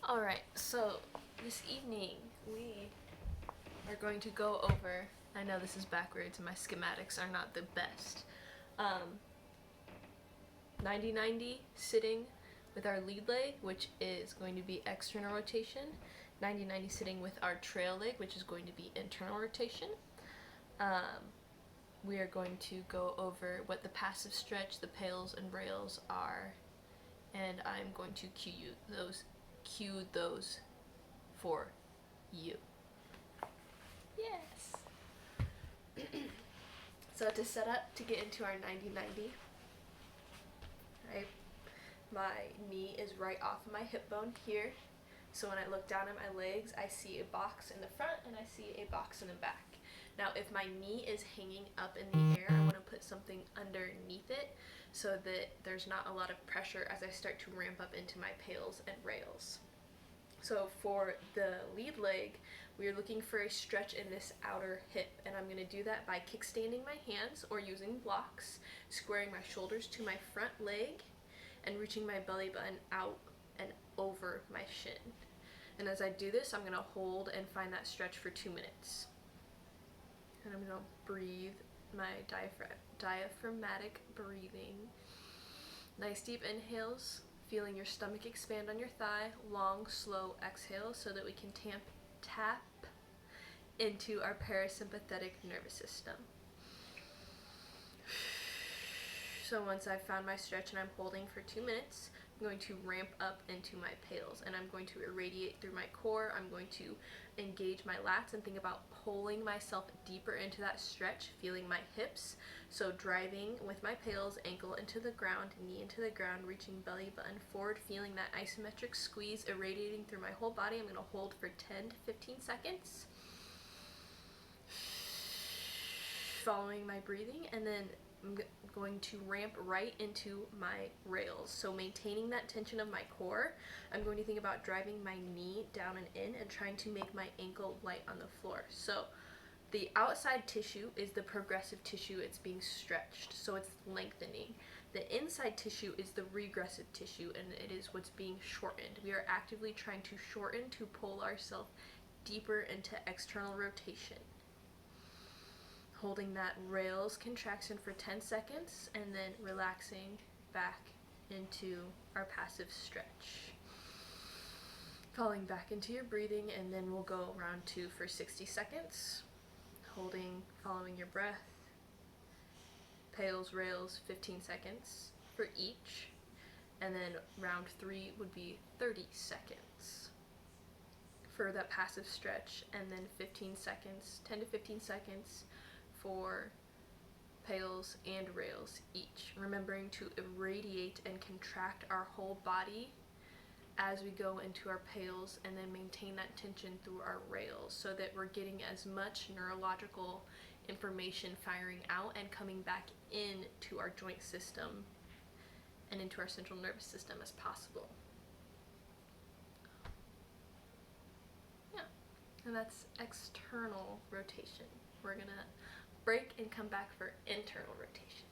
Alright, so this evening we are going to go over, I know this is backwards and my schematics are not the best, 90-90 sitting with our lead leg, which is going to be external rotation, 90-90 sitting with our trail leg, which is going to be internal rotation. We are going to go over what the passive stretch, the pails and rails are, and I'm going to cue those for you. Yes. So to set up to get into our 90-90, right, my knee is right off of my hip bone here. So when I look down at my legs, I see a box in the front and I see a box in the back. Now if my knee is hanging up in the air, I want to put something underneath it so that there's not a lot of pressure as I start to ramp up into my pails and rails. So for the lead leg, we are looking for a stretch in this outer hip, and I'm going to do that by kickstanding my hands or using blocks, squaring my shoulders to my front leg, and reaching my belly button out and over my shin. And as I do this, I'm going to hold and find that stretch for 2 minutes. And I'm going to breathe my diaphragmatic breathing. Nice deep inhales, feeling your stomach expand on your thigh. Long, slow exhales so that we can tap into our parasympathetic nervous system. So once I've found my stretch and I'm holding for 2 minutes, I'm going to ramp up into my pails and I'm going to irradiate through my core. I'm going to engage my lats and think about pulling myself deeper into that stretch, feeling my hips. So driving with my pails, ankle into the ground, knee into the ground, reaching belly button forward, feeling that isometric squeeze irradiating through my whole body. I'm going to hold for 10 to 15 seconds. Following my breathing, and then I'm going to ramp right into my rails. So maintaining that tension of my core, I'm going to think about driving my knee down and in and trying to make my ankle light on the floor. So the outside tissue is the progressive tissue, it's being stretched, so it's lengthening. The inside tissue is the regressive tissue, and it is what's being shortened. We are actively trying to shorten to pull ourselves deeper into external rotation. Holding that rails contraction for 10 seconds and then relaxing back into our passive stretch. Falling back into your breathing, and then we'll go round 2 for 60 seconds. Holding, following your breath. Pails, rails, 15 seconds for each. And then round 3 would be 30 seconds for that passive stretch, and then 15 seconds, 10 to 15 seconds for pails and rails each, remembering to irradiate and contract our whole body as we go into our pails, and then maintain that tension through our rails so that we're getting as much neurological information firing out and coming back into our joint system and into our central nervous system as possible. Yeah, and that's external rotation. We're gonna break and come back for internal rotation.